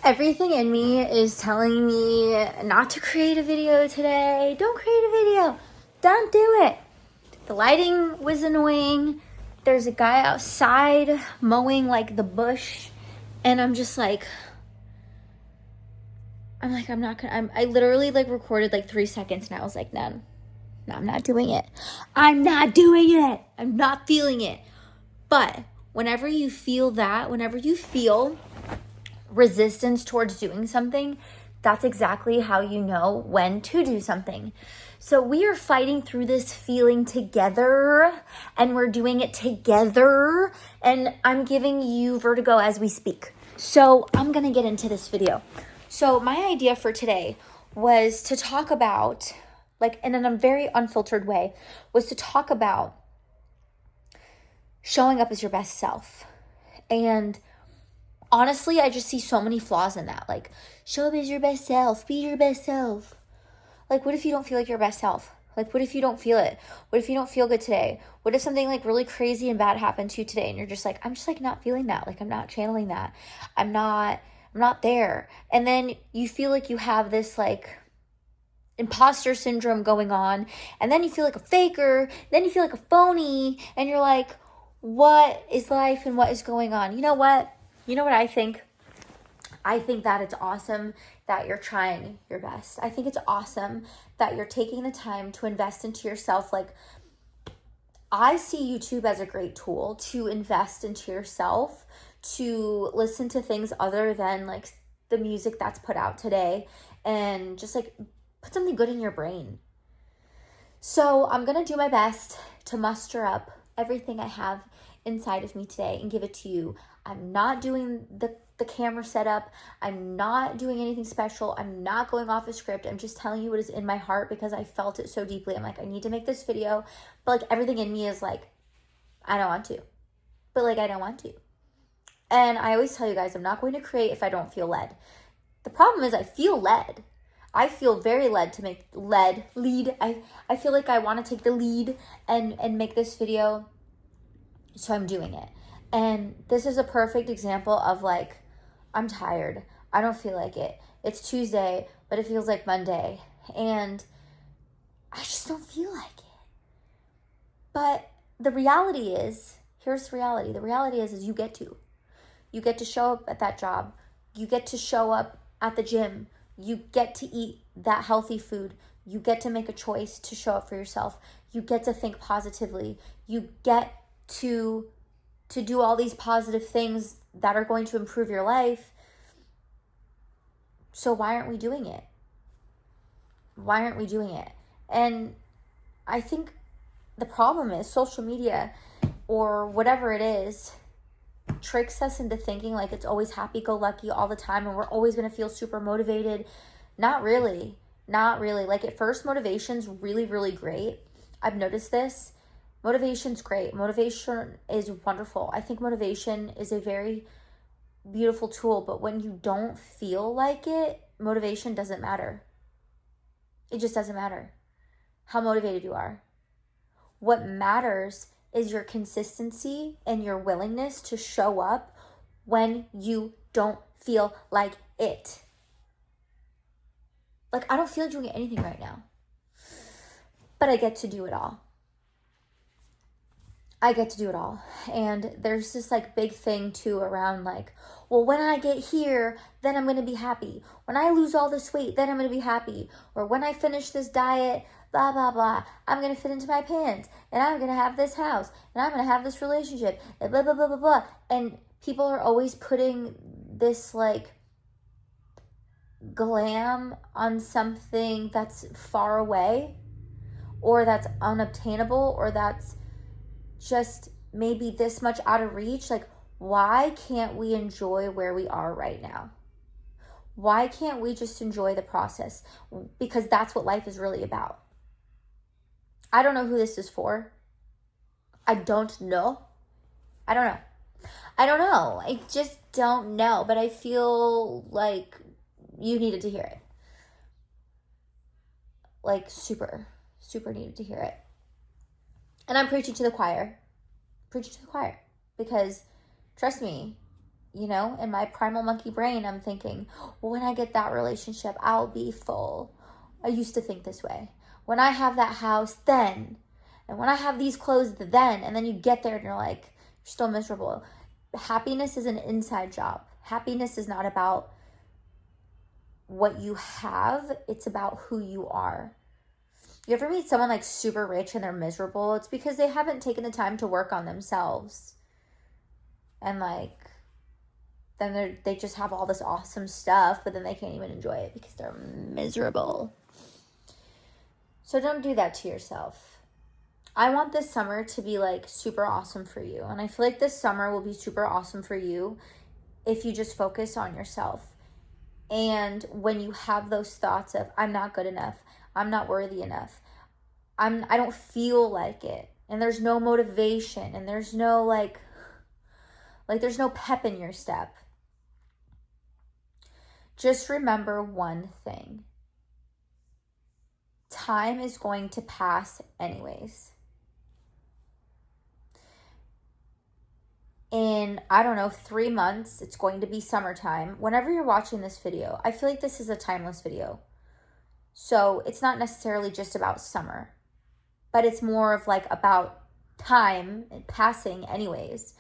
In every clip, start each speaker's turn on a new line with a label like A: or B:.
A: Everything in me is telling me not to create a video today. Don't create a video. Don't do it. The lighting was annoying. There's a guy outside mowing like the bush. And I'm just like, I'm not gonna, I literally like recorded like 3 seconds and I was like, no, I'm not doing it. I'm not doing it. I'm not feeling it. But whenever you feel that, whenever you feel resistance towards doing something, that's exactly how you know when to do something. So we are fighting through this feeling together, and we're doing it together, and I'm giving you vertigo as we speak. So I'm gonna get into this video. So my idea for today was to talk about, like, in a very unfiltered way, was to talk about showing up as your best self. And honestly, I just see so many flaws in that. Like, show up as your best self. Be your best self. Like, what if you don't feel like your best self? Like, what if you don't feel it? What if you don't feel good today? What if something like really crazy and bad happened to you today and you're just like, I'm just like not feeling that. Like, I'm not channeling that. I'm not there. And then you feel like you have this like imposter syndrome going on. And then you feel like a faker. Then you feel like a phony. And you're like, what is life and what is going on? You know what? You know what I think? I think that it's awesome that you're trying your best. I think it's awesome that you're taking the time to invest into yourself. Like, I see YouTube as a great tool to invest into yourself, to listen to things other than like the music that's put out today, and just like put something good in your brain. So I'm going to do my best to muster up everything I have inside of me today and give it to you. I'm not doing the camera setup. I'm not doing anything special. I'm not going off a script. I'm just telling you what is in my heart because I felt it so deeply. I'm like, I need to make this video. But like everything in me is like, I don't want to. But like, I don't want to. And I always tell you guys, I'm not going to create if I don't feel led. The problem is I feel led. I feel very led to make lead. I feel like I want to take the lead and make this video. So I'm doing it. And this is a perfect example of like, I'm tired. I don't feel like it. It's Tuesday, but it feels like Monday. And I just don't feel like it. But the reality is, here's the reality. The reality is you get to. You get to show up at that job. You get to show up at the gym. You get to eat that healthy food. You get to make a choice to show up for yourself. You get to think positively. You get to do all these positive things that are going to improve your life. So why aren't we doing it? Why aren't we doing it? And I think the problem is social media or whatever it is tricks us into thinking like it's always happy-go-lucky all the time and we're always going to feel super motivated. Not really. Like at first, motivation's really, really great. I've noticed this. Motivation's great. Motivation is wonderful. I think motivation is a very beautiful tool, but when you don't feel like it, motivation doesn't matter. It just doesn't matter how motivated you are. What matters is your consistency and your willingness to show up when you don't feel like it. Like, I don't feel like doing anything right now, but I get to do it all. And there's this like big thing too around like, well, when I get here, then I'm going to be happy. When I lose all this weight, then I'm going to be happy. Or when I finish this diet, blah, blah, blah, I'm going to fit into my pants and I'm going to have this house and I'm going to have this relationship and blah, blah, blah, blah, blah. And people are always putting this like glam on something that's far away or that's unobtainable or that's just maybe this much out of reach. Like, why can't we enjoy where we are right now? Why can't we just enjoy the process? Because that's what life is really about. I don't know who this is for. I don't know. I just don't know. But I feel like you needed to hear it. Like super, super needed to hear it. And I'm preaching to the choir. Because trust me, You know, in my primal monkey brain, I'm thinking, well, when I get that relationship, I'll be full. I used to think this way. When I have that house, then. And when I have these clothes, then. And then you get there and you're like, you're still miserable. Happiness is an inside job. Happiness is not about what you have. It's about who you are. You ever meet someone like super rich and they're miserable? It's because they haven't taken the time to work on themselves. And like, then they just have all this awesome stuff, but then they can't even enjoy it because they're miserable. So don't do that to yourself. I want this summer to be like super awesome for you. And I feel like this summer will be super awesome for you if you just focus on yourself. And when you have those thoughts of, I'm not good enough, I'm not worthy enough, I don't feel like it, and there's no motivation, and there's no like there's no pep in your step. Just remember one thing. Time is going to pass anyways. In, I don't know, 3 months, it's going to be summertime. Whenever you're watching this video, I feel like this is a timeless video. So it's not necessarily just about summer, but it's more of like about time and passing anyways.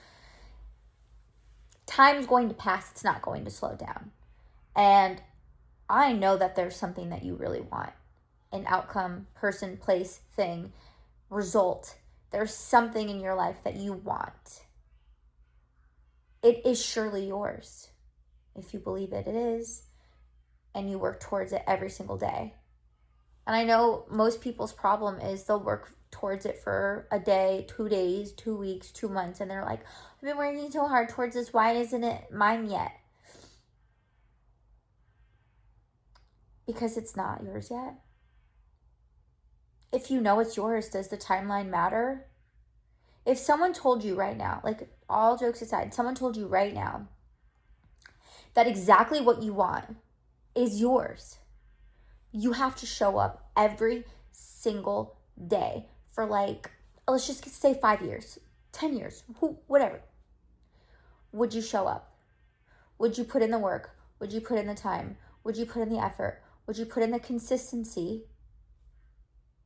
A: Time's going to pass. It's not going to slow down. And I know that there's something that you really want. An outcome, person, place, thing, result. There's something in your life that you want. It is surely yours. If you believe it, it is. And you work towards it every single day. And I know most people's problem is they'll work towards it for a day, 2 days, 2 weeks, 2 months. And they're like, I've been working so hard towards this. Why isn't it mine yet? Because it's not yours yet. If you know it's yours, does the timeline matter? If someone told you right now, like all jokes aside, someone told you right now that exactly what you want is yours, you have to show up every single day for like, let's just say 5 years, 10 years, whatever. Would you show up? Would you put in the work? Would you put in the time? Would you put in the effort? Would you put in the consistency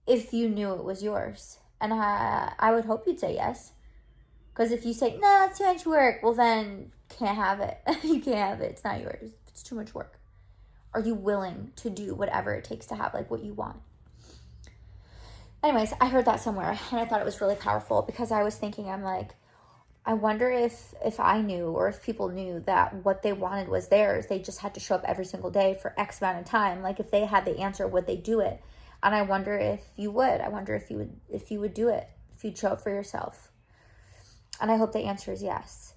A: if you knew it was yours? And I would hope you'd say yes. Because if you say, no, it's too much work, well then, can't have it. You can't have it. It's not yours. It's too much work. Are you willing to do whatever it takes to have like what you want? Anyways, I heard that somewhere and I thought it was really powerful because I was thinking, I'm like, I wonder if I knew or if people knew that what they wanted was theirs. They just had to show up every single day for X amount of time. Like if they had the answer, would they do it? And I wonder if you would. I wonder if you would do it, if you'd show up for yourself. And I hope the answer is yes.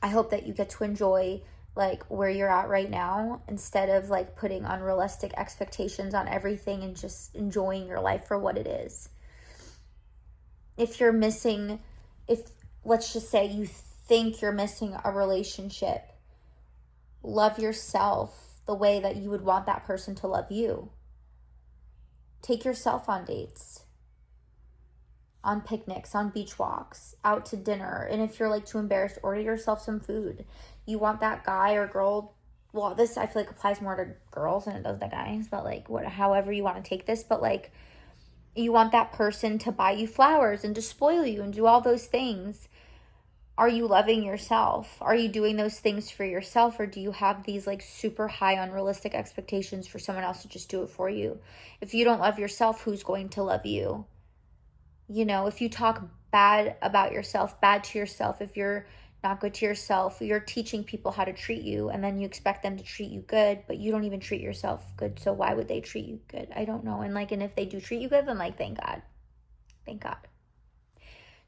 A: I hope that you get to enjoy like where you're at right now instead of like putting unrealistic expectations on everything and just enjoying your life for what it is. If let's just say you think you're missing a relationship, love yourself the way that you would want that person to love you. Take yourself on dates, on picnics, on beach walks, out to dinner. And if you're like too embarrassed, order yourself some food. You want that guy or girl, well, this I feel like applies more to girls than it does to guys, but like however you want to take this, but like you want that person to buy you flowers and to spoil you and do all those things. Are you loving yourself? Are you doing those things for yourself, or do you have these like super high unrealistic expectations for someone else to just do it for you? If you don't love yourself, who's going to love you? You know, if you talk bad about yourself, bad to yourself, if you're not good to yourself, you're teaching people how to treat you, and then you expect them to treat you good, but you don't even treat yourself good. So why would they treat you good? I don't know. And if they do treat you good, then like, thank God. Thank God.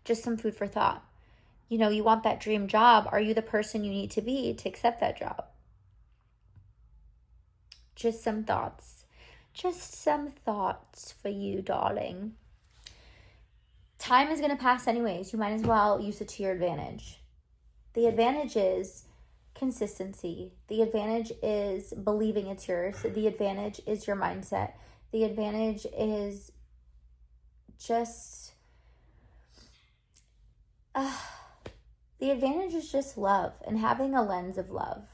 A: Just some food for thought. You know, you want that dream job. Are you the person you need to be to accept that job? Just some thoughts. Just some thoughts for you, darling. Time is going to pass anyways. You might as well use it to your advantage. The advantage is consistency. The advantage is believing it's yours. The advantage is your mindset. The advantage is just The advantage is just love and having a lens of love.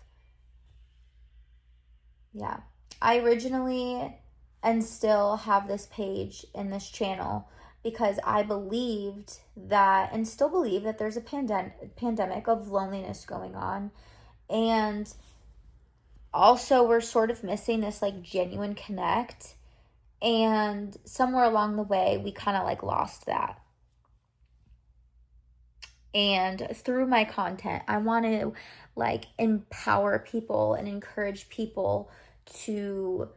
A: Yeah. I originally and still have this page in this channel because I believed that, and still believe that, there's a pandemic of loneliness going on. And also we're sort of missing this like genuine connect. And somewhere along the way, we kind of like lost that. And through my content, I want to like empower people and encourage people to,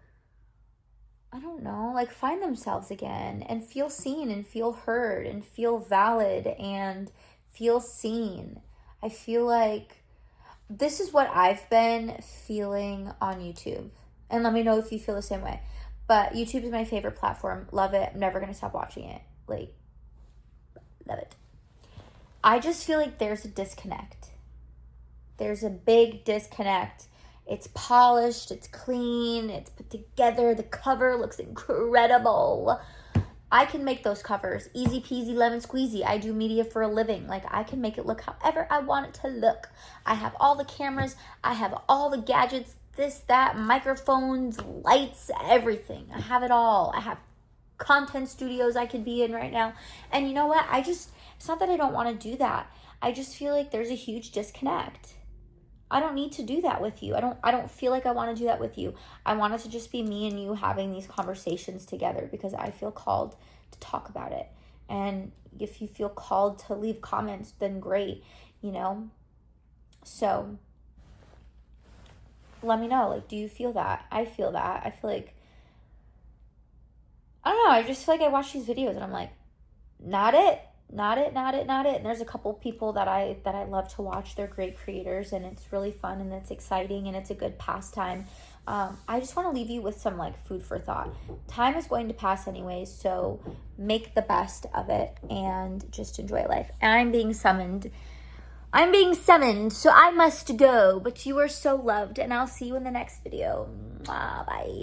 A: I don't know, like find themselves again and feel seen and feel heard and feel valid and feel seen. I feel like this is what I've been feeling on YouTube. And let me know if you feel the same way. But YouTube is my favorite platform. Love it. I'm never going to stop watching it. Like, love it. I just feel like there's a disconnect. There's a big disconnect. It's polished, it's clean, it's put together. The cover looks incredible. I can make those covers. Easy peasy lemon squeezy. I do media for a living. Like, I can make it look however I want it to look. I have all the cameras. I have all the gadgets. This, that, microphones, lights, everything. I have it all. I have content studios I could be in right now. And you know what? It's not that I don't want to do that. I just feel like there's a huge disconnect. I don't need to do that with you. I don't feel like I want to do that with you. I want it to just be me and you having these conversations together because I feel called to talk about it. And if you feel called to leave comments, then great, you know? So let me know, like, do you feel that? I feel that. I feel like, I don't know, I just feel like I watch these videos and I'm like, not it. And there's a couple people that I love to watch. They're great creators and it's really fun and it's exciting and it's a good pastime. I just want to leave you with some like food for thought. Time is going to pass anyways, so make the best of it and just enjoy life. And I'm being summoned, so I must go, but you are so loved and I'll see you in the next video. Bye.